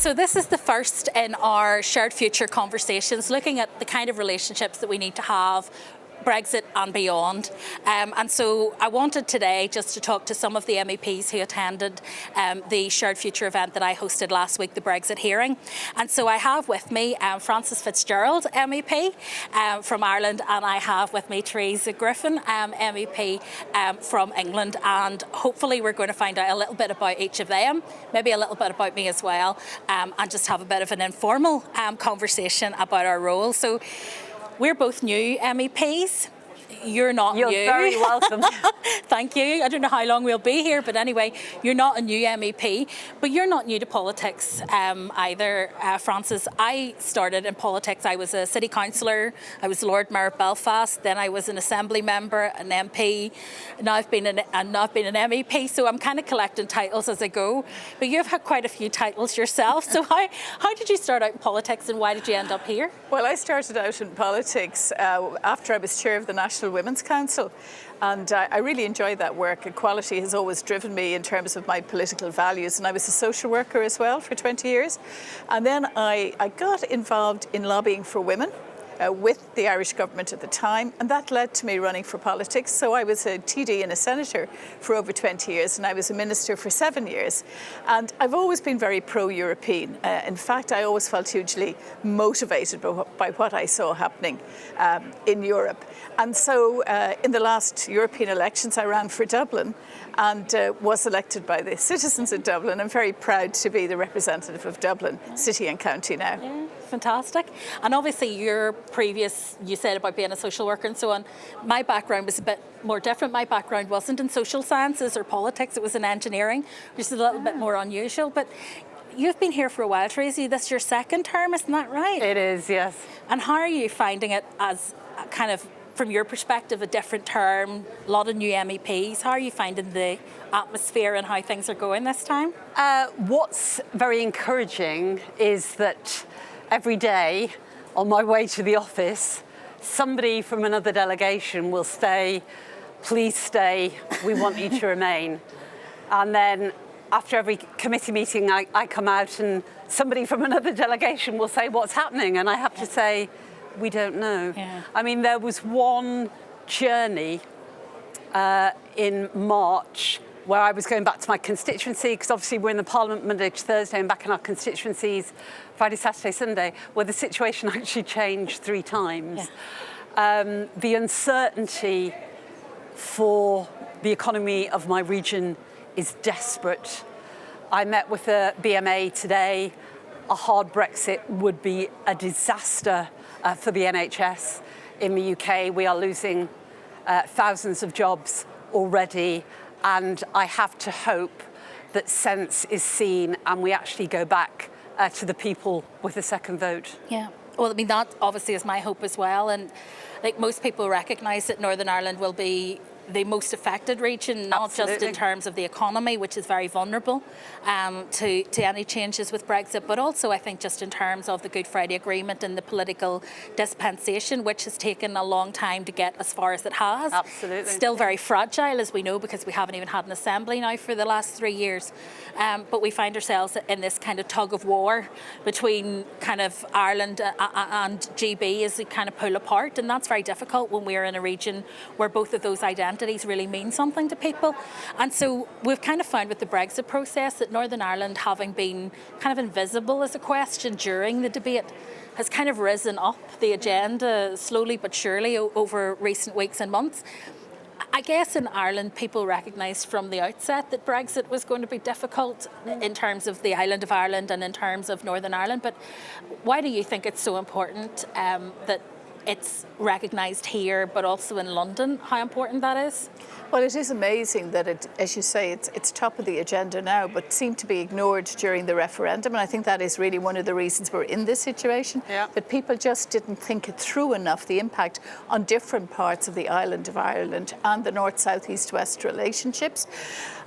So this is the first in our shared future conversations, looking at the kind of relationships that we need to have, Brexit and beyond. And so I wanted today just to talk to some of the MEPs who attended the Shared Future event that I hosted last week, the Brexit hearing. And so I have with me Frances Fitzgerald, MEP from Ireland, and I have with me Theresa Griffin, MEP from England. And hopefully we're going to find out a little bit about each of them, maybe a little bit about me as well, and just have a bit of an informal conversation about our role. So we're both new MEPs. You're not new. You're very welcome. Thank you. I don't know how long we'll be here, but anyway, you're not a new MEP, but you're not new to politics either, Frances. I started in politics. I was a city councillor. I was Lord Mayor of Belfast. Then I was an assembly member, an MP. Now I've been an MEP, so I'm kind of collecting titles as I go. But you've had quite a few titles yourself. So how did you start out in politics, and why did you end up here? Well, I started out in politics after I was chair of the National Women's Council, and I really enjoyed that work. Equality has always driven me in terms of my political values, and I was a social worker as well for 20 years. And then I got involved in lobbying for women with the Irish government at the time, and that led to me running for politics. So I was a TD and a senator for over 20 years, and I was a minister for 7 years. And I've always been very pro-European. In fact, I always felt hugely motivated by what I saw happening in Europe. And so in the last European elections, I ran for Dublin and was elected by the citizens of Dublin. I'm very proud to be the representative of Dublin City and County now. Yeah, fantastic. And obviously your previous, you said about being a social worker and so on, my background was a bit more different. My background wasn't in social sciences or politics, it was in engineering, which is a little bit more unusual. But you've been here for a while, Tracy. This is your second term, isn't that right? It is, yes. And how are you finding it as a kind of, from your perspective, a different term, a lot of new MEPs? How are you finding the atmosphere and how things are going this time? What's very encouraging is that every day on my way to the office, somebody from another delegation will say, "Please stay, we want you to remain." And then after every committee meeting, I come out and somebody from another delegation will say, "What's happening?" And I have to say, we don't know. Yeah. I mean, there was one journey in March where I was going back to my constituency, because obviously we're in the Parliament Monday to Thursday and back in our constituencies Friday, Saturday, Sunday, where the situation actually changed 3 times. Yeah. The uncertainty for the economy of my region is desperate. I met with the BMA today. A hard Brexit would be a disaster for the NHS in the UK. We are losing thousands of jobs already, and I have to hope that sense is seen and we actually go back to the people with a second vote. Yeah, well, I mean, that obviously is my hope as well, and like most people recognise that Northern Ireland will be the most affected region, not Absolutely. just in terms of the economy, which is very vulnerable to any changes with Brexit, but also I think just in terms of the Good Friday Agreement and the political dispensation, which has taken a long time to get as far as it has. Absolutely. Still very fragile, as we know, because we haven't even had an assembly now for the last 3 years. But we find ourselves in this kind of tug of war between kind of Ireland and GB as we kind of pull apart, and that's very difficult when we're in a region where both of those identities really mean something to people. And so we've kind of found with the Brexit process that Northern Ireland, having been kind of invisible as a question during the debate, has kind of risen up the agenda slowly but surely over recent weeks and months. I guess in Ireland, people recognised from the outset that Brexit was going to be difficult in terms of the island of Ireland and in terms of Northern Ireland. But why do you think it's so important that it's recognised here, but also in London, how important that is? Well, it is amazing that it, as you say, it's top of the agenda now, but seemed to be ignored during the referendum. And I think that is really one of the reasons we're in this situation, that people just didn't think it through enough, the impact on different parts of the island of Ireland and the north, south, east, west relationships.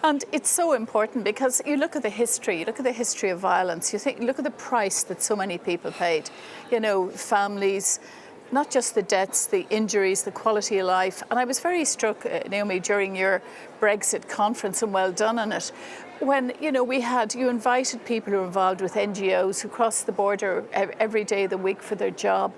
And it's so important because you look at the history, of violence, you look at the price that so many people paid, you know, families, not just the deaths, the injuries, the quality of life. And I was very struck, Naomi, during your Brexit conference, and well done on it, when, you know, you invited people who are involved with NGOs who cross the border every day of the week for their job,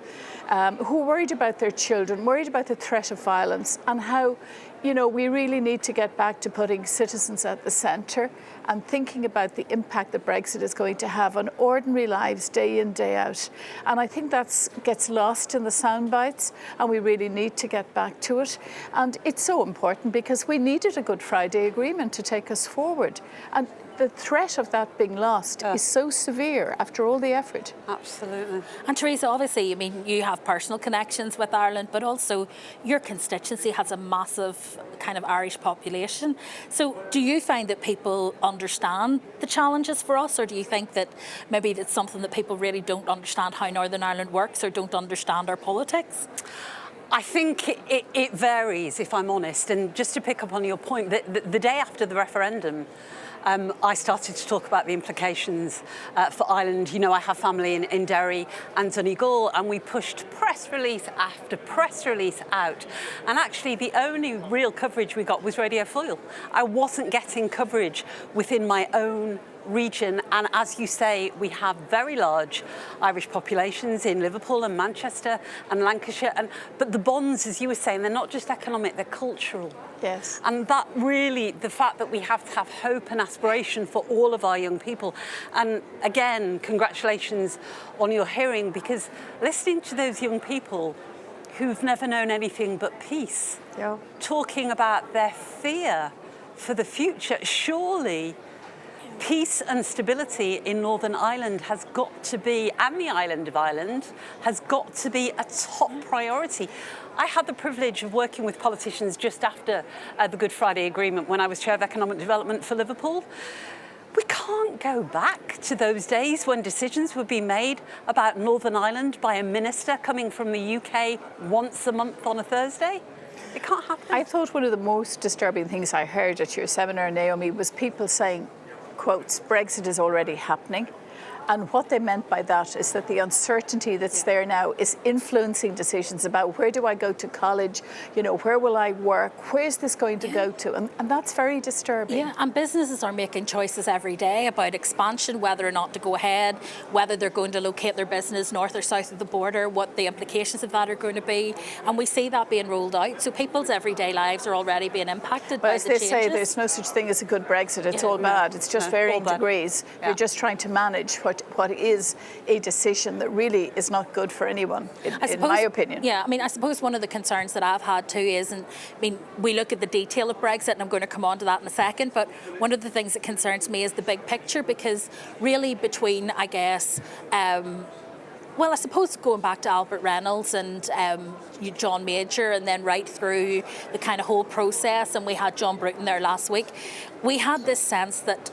who are worried about their children, worried about the threat of violence, and how, you know, we really need to get back to putting citizens at the centre and thinking about the impact that Brexit is going to have on ordinary lives day in, day out. And I think that gets lost in the sound bites, and we really need to get back to it. And it's so important because we needed a Good Friday Agreement to take us forward. And the threat of that being lost is so severe after all the effort. Absolutely. And Theresa, obviously, I mean, you have personal connections with Ireland, but also your constituency has a massive kind of Irish population. So do you find that people understand the challenges for us, or do you think that maybe it's something that people really don't understand how Northern Ireland works or don't understand our politics? I think it varies, if I'm honest. And just to pick up on your point, the day after the referendum, I started to talk about the implications for Ireland. You know, I have family in Derry and Donegal, and we pushed press release after press release out. And actually, the only real coverage we got was Radio Foyle. I wasn't getting coverage within my own region, and as you say, we have very large Irish populations in Liverpool and Manchester and Lancashire, but the bonds, as you were saying, they're not just economic, they're cultural. Yes. And that really, the fact that we have to have hope and aspiration for all of our young people. And again, congratulations on your hearing, because listening to those young people who've never known anything but peace, talking about their fear for the future, surely peace and stability in Northern Ireland has got to be, and the island of Ireland, has got to be a top priority. I had the privilege of working with politicians just after the Good Friday Agreement when I was Chair of Economic Development for Liverpool. We can't go back to those days when decisions would be made about Northern Ireland by a minister coming from the UK once a month on a Thursday. It can't happen. I thought one of the most disturbing things I heard at your seminar, Naomi, was people saying, quotes, Brexit is already happening. And what they meant by that is that the uncertainty that's there now is influencing decisions about where do I go to college, you know, where will I work, where's this going to go to? And that's very disturbing. Yeah, and businesses are making choices every day about expansion, whether or not to go ahead, whether they're going to locate their business north or south of the border, what the implications of that are going to be. And we see that being rolled out. So people's everyday lives are already being impacted by the changes. As they say, there's no such thing as a good Brexit. It's all bad. It's just varying degrees. You're just trying to manage what is a decision that really is not good for anyone, in my opinion. Yeah, I mean, I suppose one of the concerns that I've had too is, and I mean, we look at the detail of Brexit, and I'm going to come on to that in a second, but one of the things that concerns me is the big picture, because really between, I guess, well, I suppose going back to Albert Reynolds and John Major, and then right through the kind of whole process, and we had John Bruton there last week, we had this sense that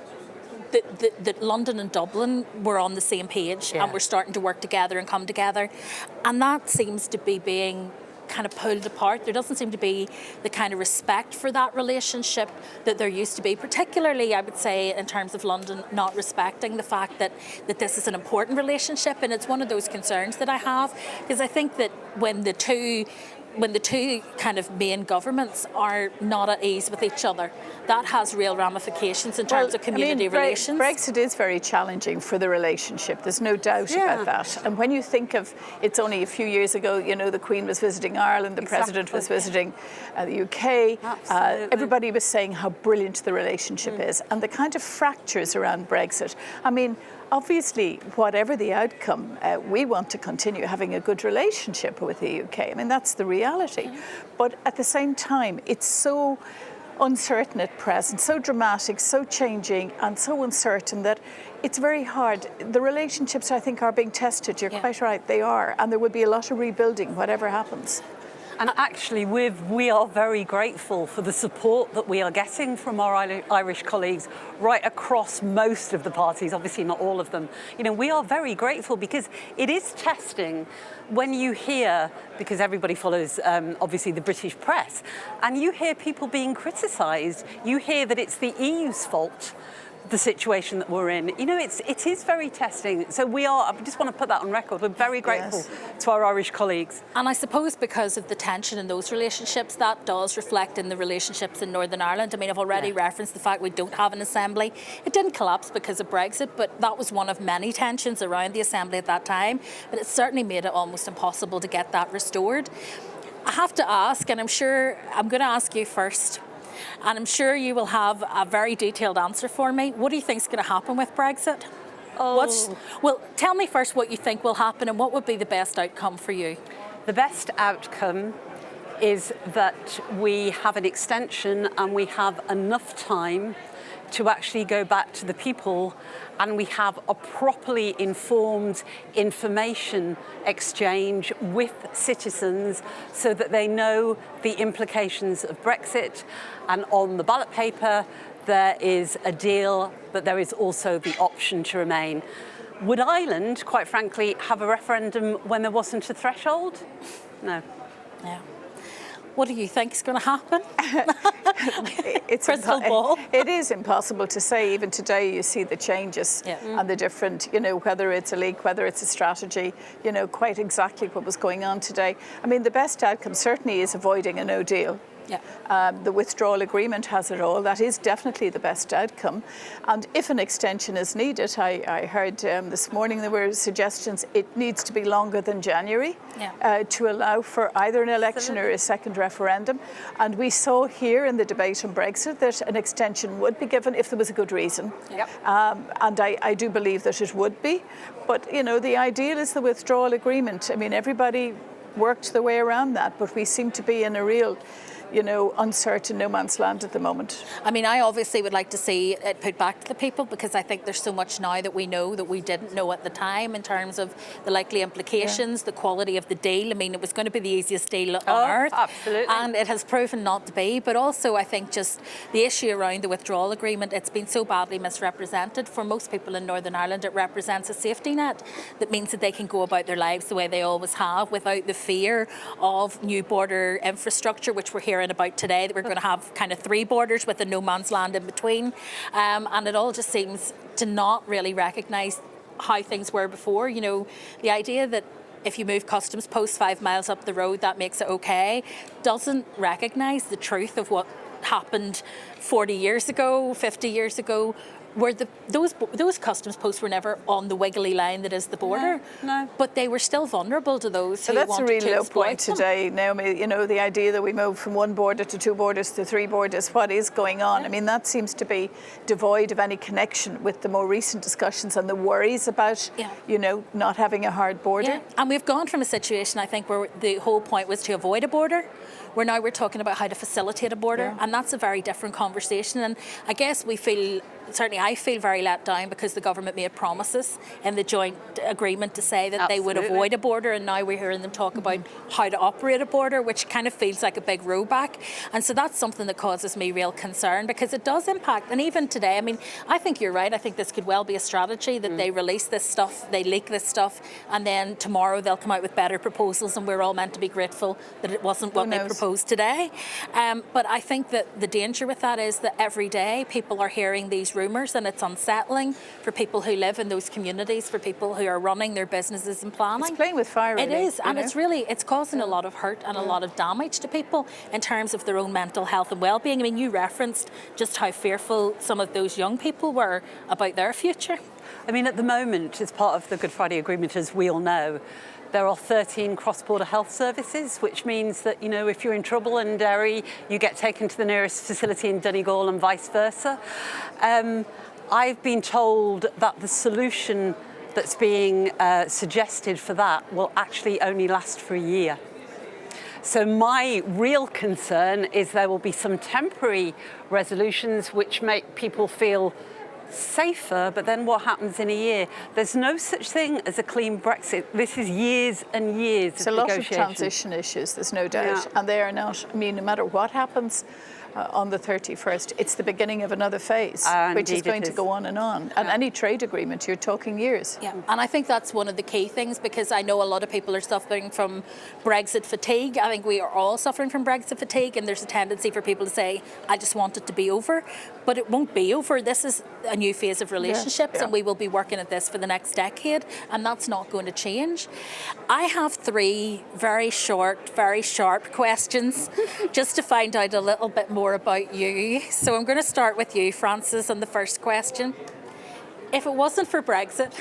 that London and Dublin were on the same page and were starting to work together and come together. And that seems to be being kind of pulled apart. There doesn't seem to be the kind of respect for that relationship that there used to be, particularly, I would say, in terms of London not respecting the fact that this is an important relationship. And it's one of those concerns that I have, because I think that when the two kind of main governments are not at ease with each other, that has real ramifications in terms of community relations. Brexit is very challenging for the relationship. There's no doubt about that. And when you think of, it's only a few years ago, you know, the Queen was visiting Ireland, the President was visiting the UK. Everybody was saying how brilliant the relationship is, and the kind of fractures around Brexit. I mean, obviously, whatever the outcome, we want to continue having a good relationship with the UK. I mean, that's the reality. But at the same time, it's so uncertain at present, so dramatic, so changing, and so uncertain that it's very hard. The relationships, I think, are being tested. You're quite right, they are. And there will be a lot of rebuilding, whatever happens. And actually, we are very grateful for the support that we are getting from our Irish colleagues right across most of the parties, obviously not all of them. You know, we are very grateful, because it is testing when you hear, because everybody follows, obviously, the British press, and you hear people being criticised. You hear that it's the EU's fault the situation that we're in. You know, it is very testing. So I just want to put that on record. We're very grateful to our Irish colleagues. And I suppose because of the tension in those relationships, that does reflect in the relationships in Northern Ireland. I mean, I've already referenced the fact we don't have an assembly. It didn't collapse because of Brexit, but that was one of many tensions around the assembly at that time. But it certainly made it almost impossible to get that restored. I have to ask, and I'm sure I'm going to ask you first, and I'm sure you will have a very detailed answer for me. What do you think is going to happen with Brexit? Well, tell me first what you think will happen and what would be the best outcome for you. The best outcome is that we have an extension and we have enough time to actually go back to the people and we have a properly informed information exchange with citizens so that they know the implications of Brexit. And on the ballot paper, there is a deal, but there is also the option to remain. Would Ireland, quite frankly, have a referendum when there wasn't a threshold? No. Yeah. What do you think is going to happen? It's crystal ball. It is impossible to say. Even today, you see the changes and the different, whether it's a leak, whether it's a strategy, quite exactly what was going on today. I mean, the best outcome certainly is avoiding a no deal. Yeah. The withdrawal agreement has it all. That is definitely the best outcome. And if an extension is needed, I heard this morning there were suggestions it needs to be longer than January to allow for either an election or a second referendum. And we saw here in the debate on Brexit that an extension would be given if there was a good reason. Yep. And I do believe that it would be. But, the ideal is the withdrawal agreement. I mean, everybody worked their way around that, but we seem to be in a real uncertain no man's land at the moment. I mean, I obviously would like to see it put back to the people because I think there's so much now that we know that we didn't know at the time in terms of the likely implications, the quality of the deal. I mean, it was going to be the easiest deal on earth. Absolutely. And it has proven not to be. But also, I think just the issue around the withdrawal agreement, it's been so badly misrepresented. For most people in Northern Ireland, it represents a safety net that means that they can go about their lives the way they always have without the fear of new border infrastructure, which we're hearing about today, that we're going to have kind of 3 borders with a no man's land in between. And it all just seems to not really recognise how things were before. The idea that if you move customs posts 5 miles up the road, that makes it okay, doesn't recognise the truth of what happened 40 years ago, 50 years ago, where those customs posts were never on the wiggly line that is the border. No. But they were still vulnerable to those who that's wanted a really to low exploit point them. today, Naomi. The idea that we moved from 1 border to 2 borders to 3 borders, what is going on? I mean, that seems to be devoid of any connection with the more recent discussions and the worries about, not having a hard border. Yeah. And we've gone from a situation, I think, where the whole point was to avoid a border, where now we're talking about how to facilitate a border, and that's a very different conversation. And I guess certainly I feel very let down because the government made promises in the joint agreement to say that they would avoid a border, and now we're hearing them talk about how to operate a border, which kind of feels like a big rowback. And so that's something that causes me real concern because it does impact. And even today, I mean, I think you're right. I think this could well be a strategy that they release this stuff, they leak this stuff, and then tomorrow they'll come out with better proposals, and we're all meant to be grateful that it wasn't what they proposed today. But I think that the danger with that is that every day people are hearing these rumours, and it's unsettling for people who live in those communities, for people who are running their businesses and planning. It's playing with fire. It is, and it's causing a lot of hurt and a lot of damage to people in terms of their own mental health and well-being. I mean, you referenced just how fearful some of those young people were about their future. I mean, at the moment, as part of the Good Friday Agreement, as we all know, there are 13 cross-border health services, which means that, if you're in trouble in Derry, you get taken to the nearest facility in Donegal and vice versa. I've been told that the solution that's being suggested for that will actually only last for a year. So my real concern is there will be some temporary resolutions which make people feel safer, but then what happens in a year? There's no such thing as a clean Brexit. This is years and years of negotiation. It's a lot of transition issues, there's no doubt. And they are not, no matter what happens, on the 31st. It's the beginning of another phase, which is Indeed going it to is. go on and on. And any trade agreement, you're talking years. Yeah, and I think that's one of the key things, because I know a lot of people are suffering from Brexit fatigue. I think we are all suffering from Brexit fatigue, and there's a tendency for people to say, I just want it to be over. But it won't be over. This is a new phase of relationships, and we will be working at this for the next decade, and that's not going to change. I have 3 very short, very sharp questions just to find out a little bit more about you. So I'm going to start with you, Frances, on the first question. If it wasn't for Brexit,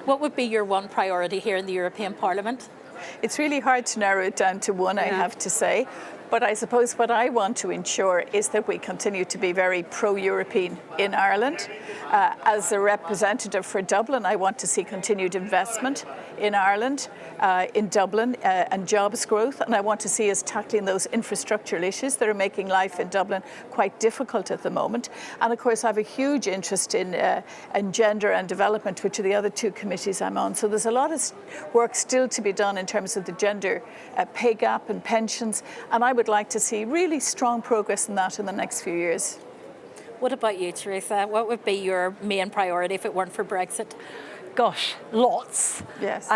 what would be your one priority here in the European Parliament? It's really hard to narrow it down to one, I have to say. But I suppose what I want to ensure is that we continue to be very pro-European in Ireland. As a representative for Dublin, I want to see continued investment in Ireland, in Dublin, and jobs growth. And I want to see us tackling those infrastructural issues that are making life in Dublin quite difficult at the moment. And of course, I have a huge interest in gender and development, which are the other 2 committees I'm on. So there's a lot of work still to be done in terms of the gender pay gap and pensions. And I would like to see really strong progress in that in the next few years. What about you, Theresa? What would be your main priority if it weren't for Brexit? Gosh, lots. Yes.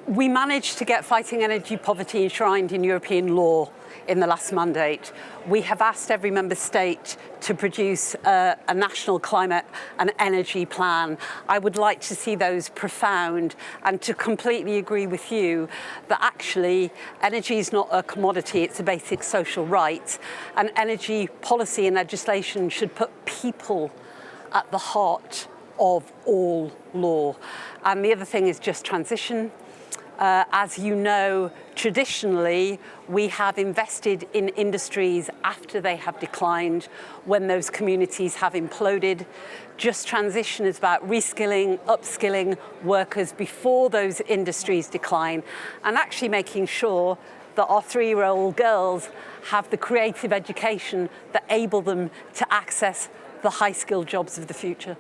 We managed to get fighting energy poverty enshrined in European law in the last mandate. We have asked every member state to produce a national climate and energy plan. I would like to see those profound, and to completely agree with you that actually energy is not a commodity, it's a basic social right. And energy policy and legislation should put people at the heart of all law. And the other thing is just transition. As you know, traditionally, we have invested in industries after they have declined, when those communities have imploded. Just transition is about reskilling, upskilling workers before those industries decline, and actually making sure that our 3-year-old girls have the creative education that enable them to access the high-skilled jobs of the future.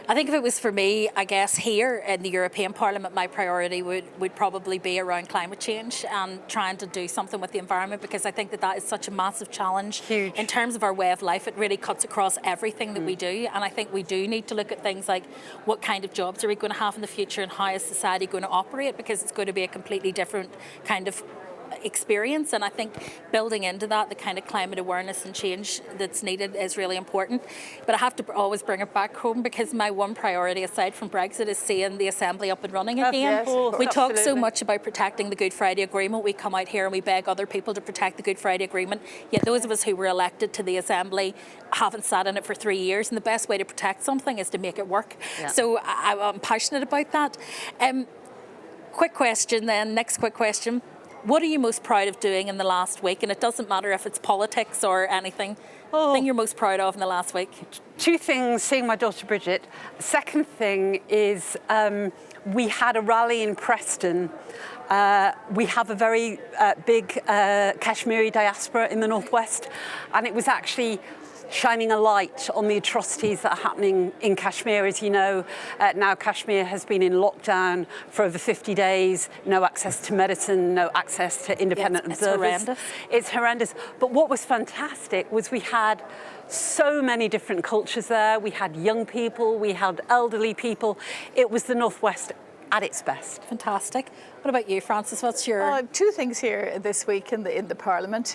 I think if it was for me, I guess here in the European Parliament, my priority would probably be around climate change and trying to do something with the environment, because I think that is such a massive challenge. Huge. In terms of our way of life. It really cuts across everything that we do, and I think we do need to look at things like what kind of jobs are we going to have in the future, and how is society going to operate, because it's going to be a completely different kind of experience. And I think building into that, the kind of climate awareness and change that's needed is really important. But I have to always bring it back home, because my one priority aside from Brexit is seeing the Assembly up and running again. Yes, we talk so absolutely. much about protecting the Good Friday Agreement. We come out here and we beg other people to protect the Good Friday Agreement, yet those of us who were elected to the Assembly haven't sat in it for 3 years, and the best way to protect something is to make it work. Yeah. So I'm passionate about that. Quick question then, next quick question. What are you most proud of doing in the last week? And it doesn't matter if it's politics or anything. Thing you're most proud of in the last week? 2 things, seeing my daughter Bridget. Second thing is we had a rally in Preston. We have a very big Kashmiri diaspora in the northwest, and it was actually shining a light on the atrocities that are happening in Kashmir. As you know, now Kashmir has been in lockdown for over 50 days, no access to medicine, no access to independent observers. It's horrendous. It's horrendous. But what was fantastic was we had so many different cultures there. We had young people, we had elderly people. It was the Northwest at its best. Fantastic. What about you, Frances? What's your... 2 things here this week in the Parliament.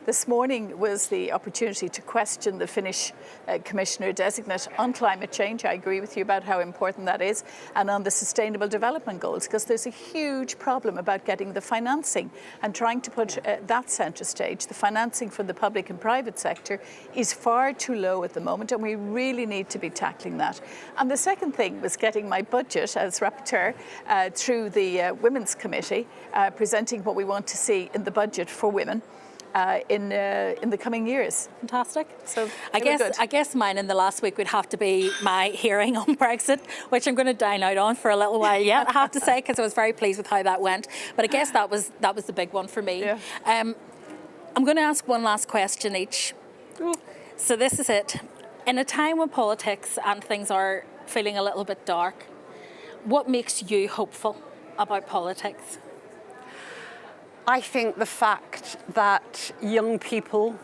This morning was the opportunity to question the Finnish Commissioner Designate on climate change. I agree with you about how important that is, and on the Sustainable Development Goals, because there's a huge problem about getting the financing and trying to put that centre stage. The financing for the public and private sector is far too low at the moment, and we really need to be tackling that. And the second thing was getting my budget as rapporteur through the Women's Committee, presenting what we want to see in the budget for women in the coming years. Fantastic. So I guess mine in the last week would have to be my hearing on Brexit, which I'm going to dine out on for a little while yet, I have to say, because I was very pleased with how that went. But I guess that was the big one for me. Yeah. I'm going to ask one last question each. Ooh. So this is it. In a time when politics and things are feeling a little bit dark, what makes you hopeful about politics? I think the fact that young people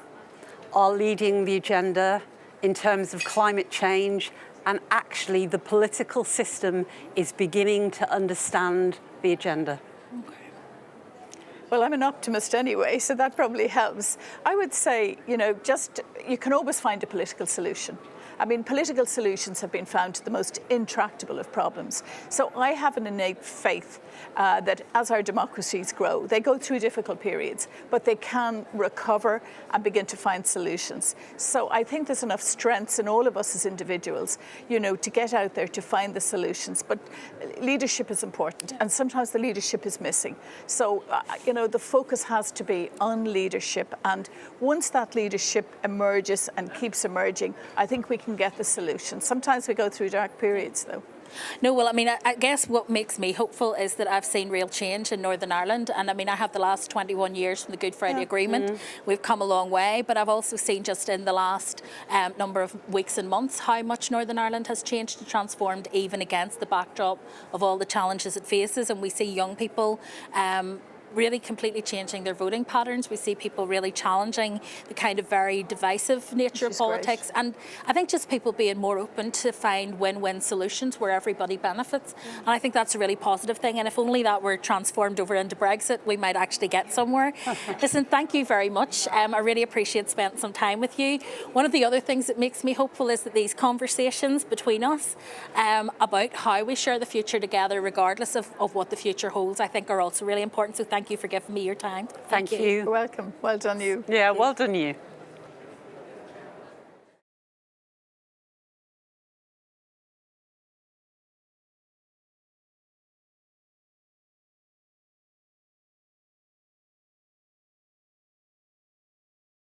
are leading the agenda in terms of climate change, and actually the political system is beginning to understand the agenda. Well, I'm an optimist anyway, so that probably helps. I would say, you can always find a political solution. I mean, political solutions have been found to the most intractable of problems. So I have an innate faith that as our democracies grow, they go through difficult periods, but they can recover and begin to find solutions. So I think there's enough strengths in all of us as individuals, to get out there to find the solutions. But leadership is important, and sometimes the leadership is missing. So, the focus has to be on leadership. And once that leadership emerges and keeps emerging, I think we can get the solution. Sometimes we go through dark periods, though. No, well, I mean, I guess what makes me hopeful is that I've seen real change in Northern Ireland. And I mean, I have the last 21 years from the Good Friday Agreement. We've come a long way, but I've also seen just in the last number of weeks and months how much Northern Ireland has changed and transformed, even against the backdrop of all the challenges it faces. And we see young people really completely changing their voting patterns. We see people really challenging the kind of very divisive nature of politics. Great. And I think just people being more open to find win-win solutions where everybody benefits. And I think that's a really positive thing. And if only that were transformed over into Brexit, we might actually get somewhere. Listen, thank you very much. I really appreciate spending some time with you. One of the other things that makes me hopeful is that these conversations between us about how we share the future together, regardless of what the future holds, I think are also really important. So thank you for giving me your time. Thank you. You're welcome. Well done you. Yeah, well done you.